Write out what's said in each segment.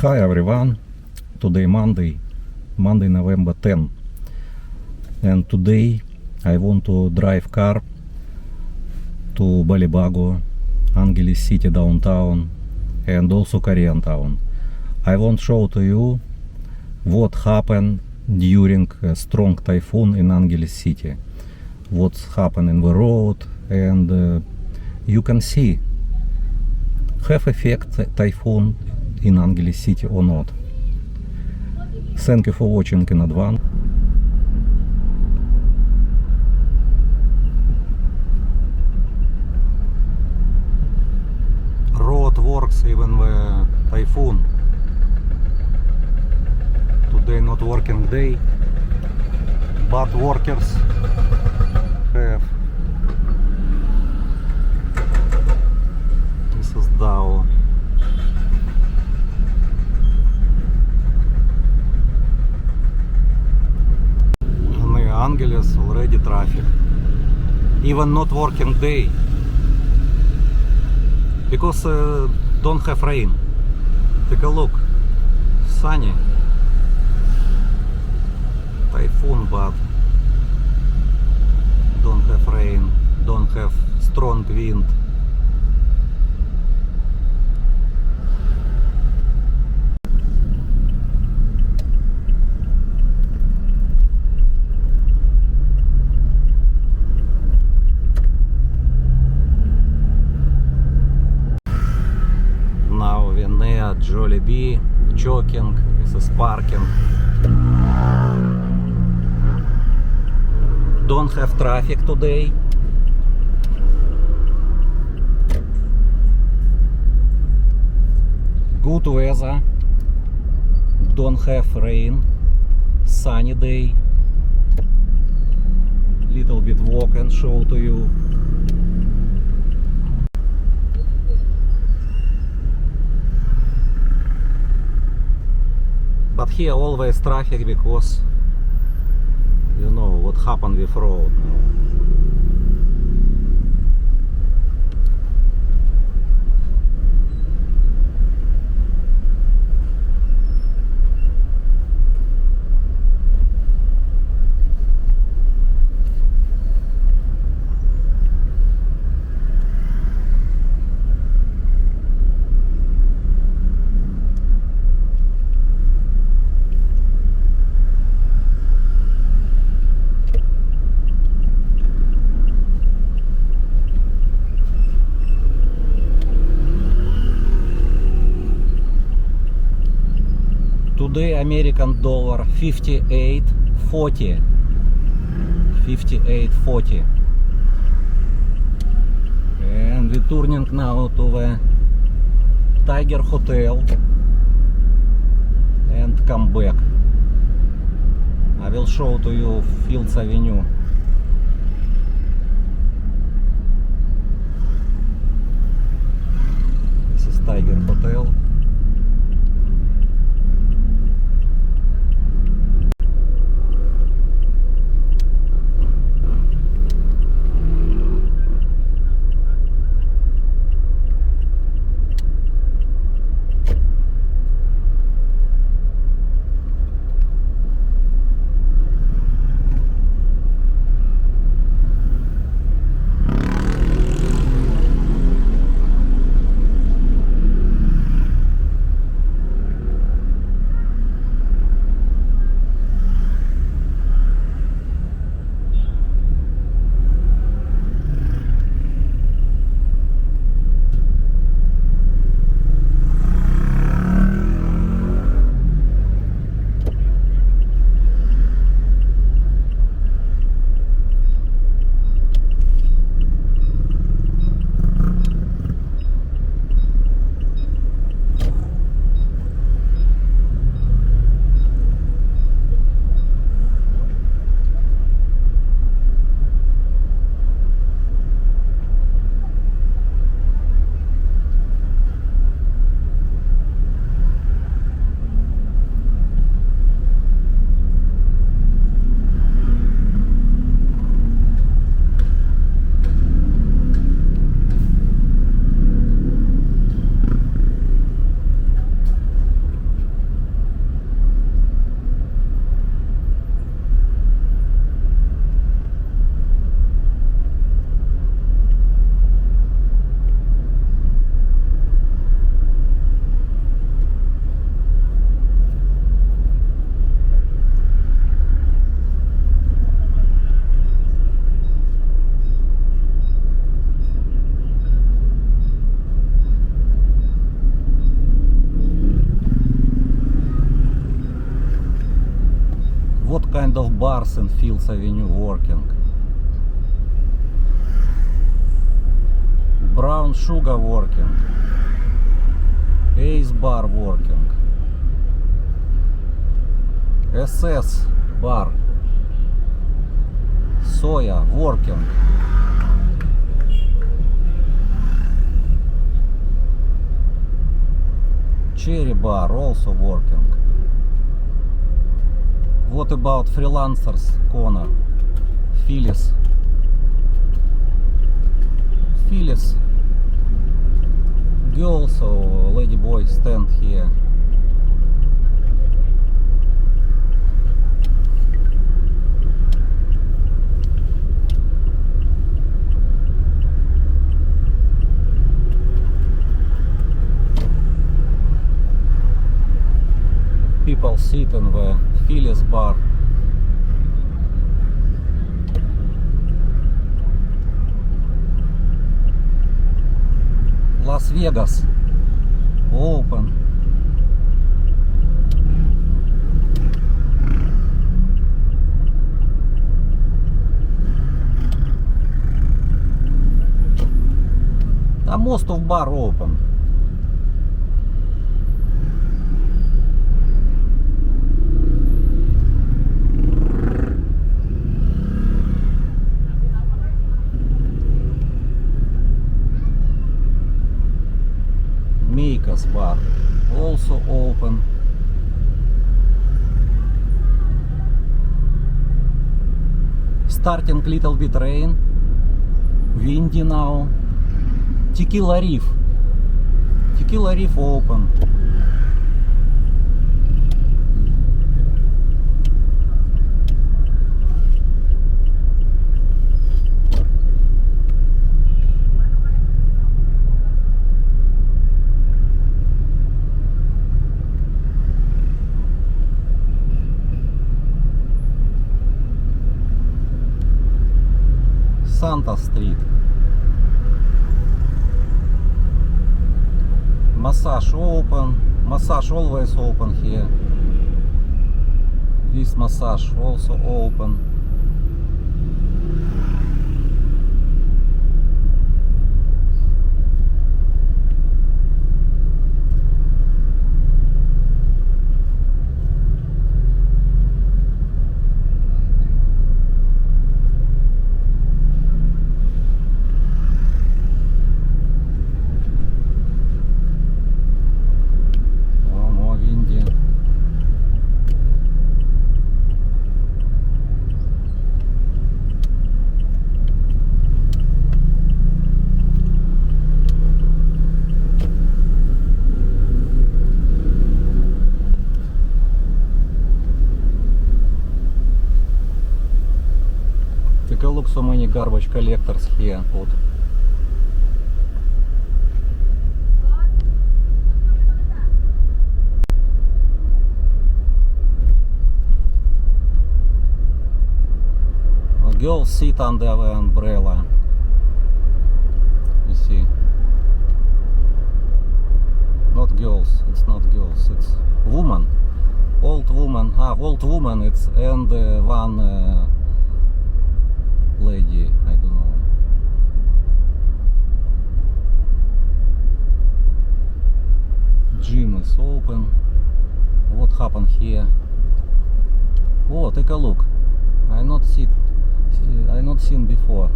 Hi everyone, today Monday November 10, and today I want to drive car to Balibago, Angeles City downtown and also Korean town. I want to show to you what happened during a strong typhoon in Angeles City, what's happened in the road, and you can see have effect typhoon in Angeles City or not. Thank you for watching in advance. Road works even the typhoon. Today not working day, but workers have. This is Dow. Angeles already traffic. Even not working day. Because don't have rain. Take a look. Sunny. Typhoon, but don't have rain. Don't have strong wind. Near Jollibee, choking, this is parking. Don't have traffic today. Good weather. Don't have rain. Sunny day. Little bit walk and show to you. But here always traffic because you know what happened with road now. Today American dollar 58.40. 58.40. And we're turning now to the Tiger Hotel and come back. I will show to you Fields Avenue. This is Tiger Hotel. kind of bars in Fields Avenue working. Brown Sugar working. Ace Bar working. SS Bar. Soya working. Cherry Bar also working. What about Freelancers Corner? Phyllis. Phyllis. Girls or lady boy stand here. People sit in the Phyllis bar. Las Vegas open. Most of bar open. Mika's bar also open. Starting little bit rain, windy now. Tequila Reef open. Santa Street. Massage open. Massage always open here. This massage also open. Take a look, so many garbage collectors here. Put. Girls sit under the umbrella. You see. Not girls, it's not girls, it's woman. Old woman, old woman, it's and one lady, I don't know. Gym is open. What happened here? Oh, take a look. I not seen before.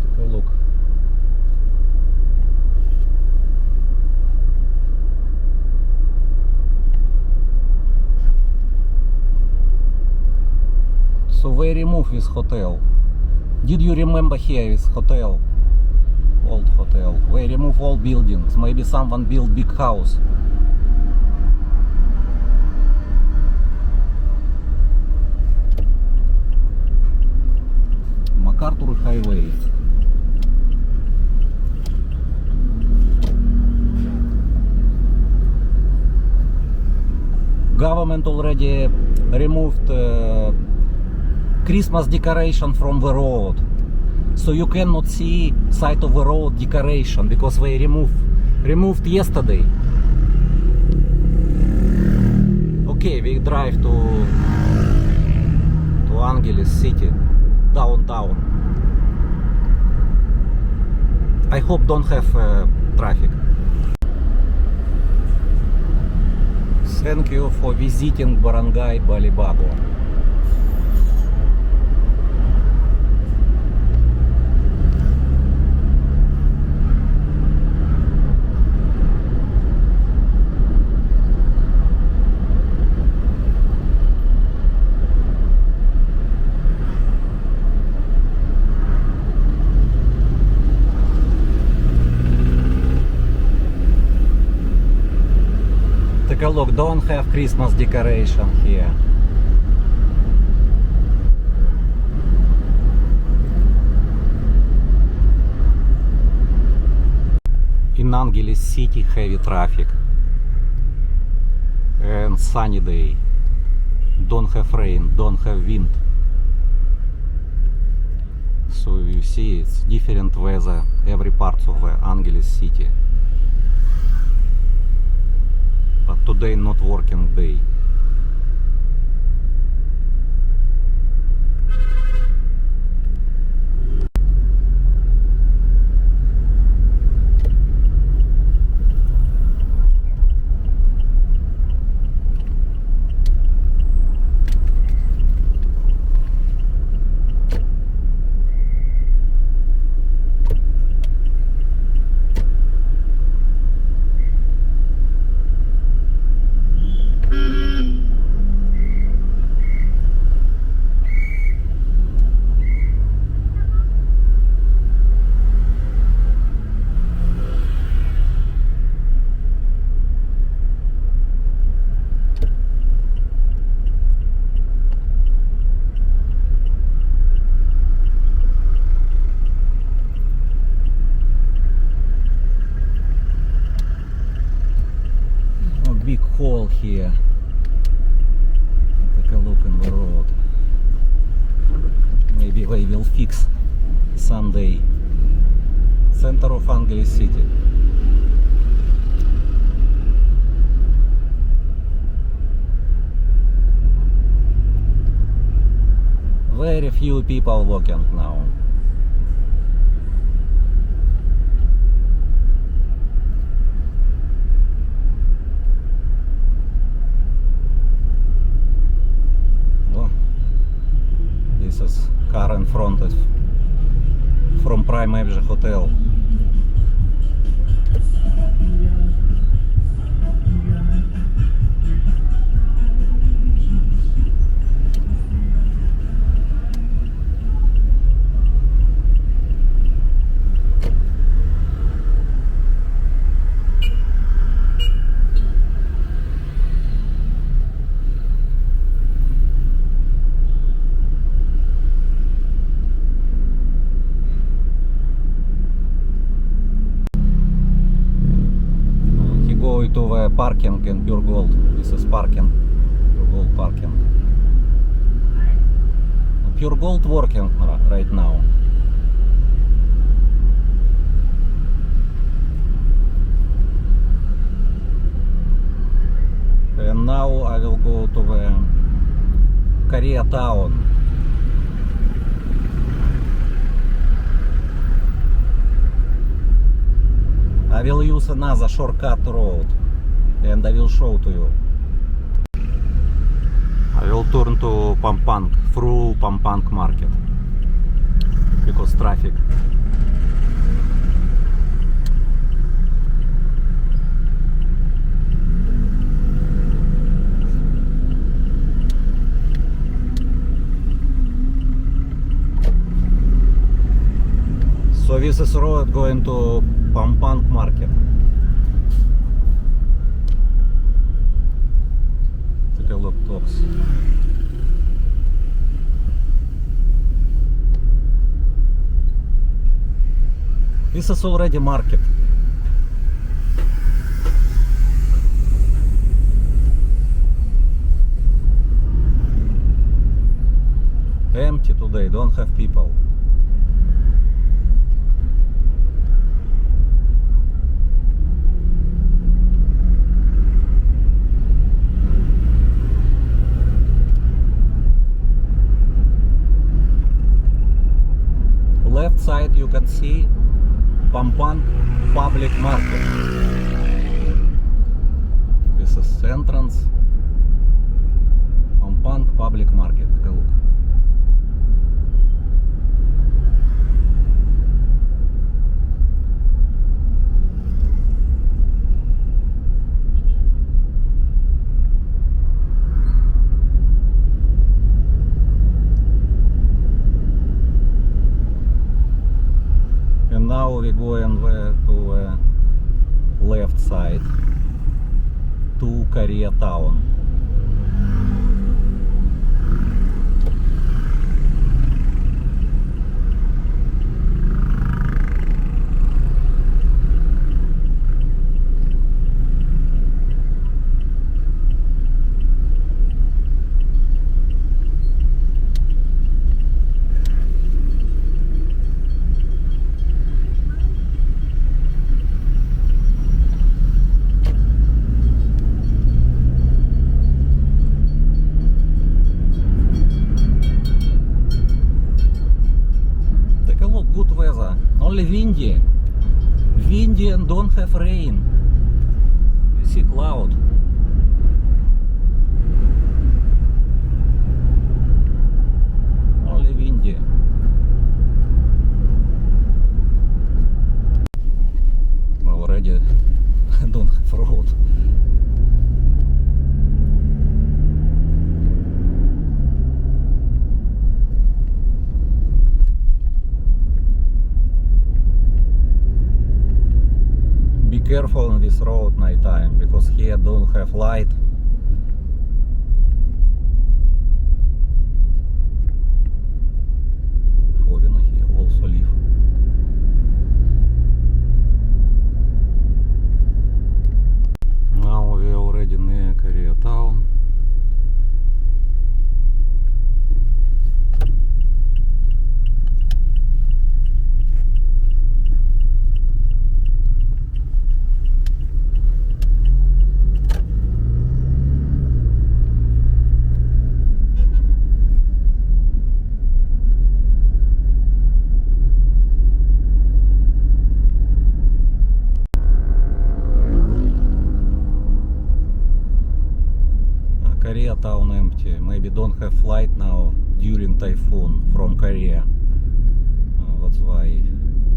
Take a look. So they remove this hotel. Did you remember here this hotel? Old hotel. They remove all buildings. Maybe someone built big house. MacArthur Highway. Government already removed Christmas decoration from the road, so you cannot see side of the road decoration because they remove removed yesterday. Okay, we drive to Angeles city, downtown. I hope don't have traffic. Thank you for visiting Barangay Balibago. Take a look, don't have Christmas decoration here. In Angeles City, heavy traffic and sunny day. Don't have rain, don't have wind. So you see it's different weather every part of Angeles City. But today not working day. Big hole here. Take a look in the road. Maybe they will fix someday. Center of Angeles City. Very few people walking now. This is car in front is from Prime Asia Hotel. To the parking in Pure Gold. This is parking. Pure Gold parking. Pure Gold working right now. And now I will go to the Koreatown. I will use another shortcut road and I will show to you. I will turn to Pampang, through Pampang market because traffic. So this is road going to Pampang market. Take a look, folks. This is already market. Empty today, don't have people. can see Pampang Public Market. This is entrance. Pampang Public Market. Take a look. And now we go to the left side to Koreatown. Good weather, only windy. Windy and don't have rain. You see cloud. Only windy. Already don't have road. Be careful on this road night time because here don't have light. Foreigner here also live. Now we already near Koreatown. Koreatown empty. Maybe don't have flight now during typhoon from Korea. That's why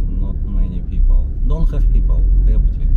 not many people. Don't have people. Empty.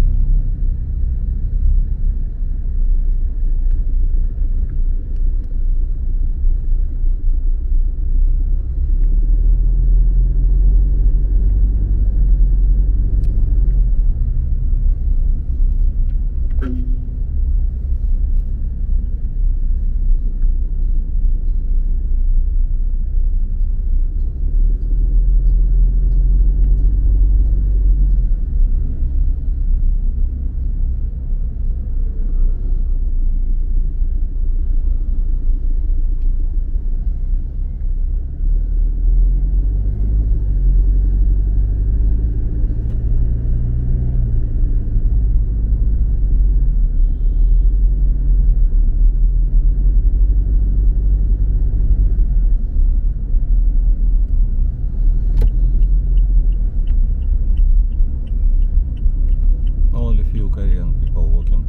Korean people walking.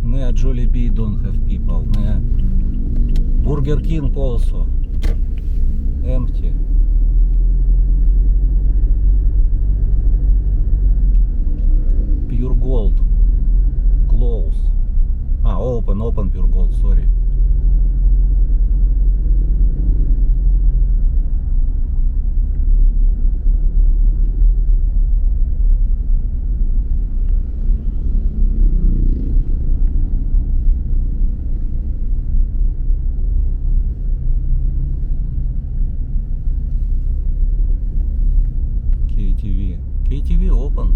Near Jollibee don't have people. Near Burger King also empty. Pure Gold close. Open Pure Gold, sorry. KTV open.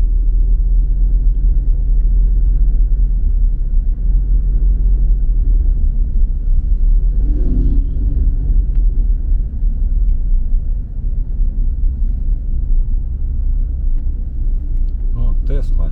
Oh, Tesla.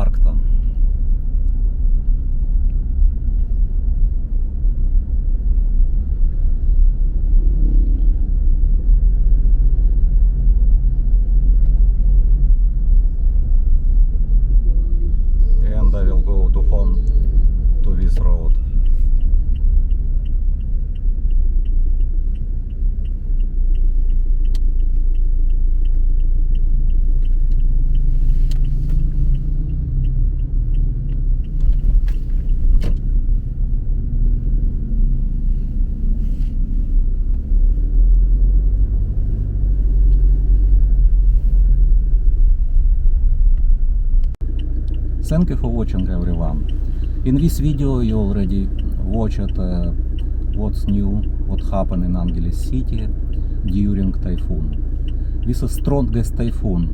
Clarkton. And I will go to home to this road. Thank you for watching, everyone. In this video you already watched what's new, what happened in Angeles City during typhoon. This is strongest typhoon,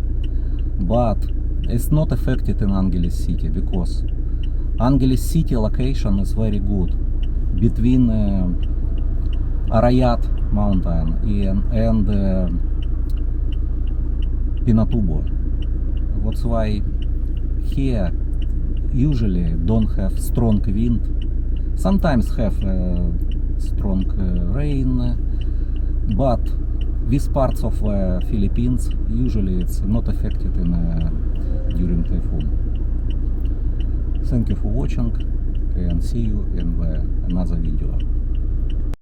but it's not affected in Angeles City because Angeles City location is very good between Arayat mountain and Pinatubo. That's why here usually don't have strong wind. Sometimes have strong rain, but these parts of Philippines usually it's not affected in during typhoon. Thank you for watching and see you in another video.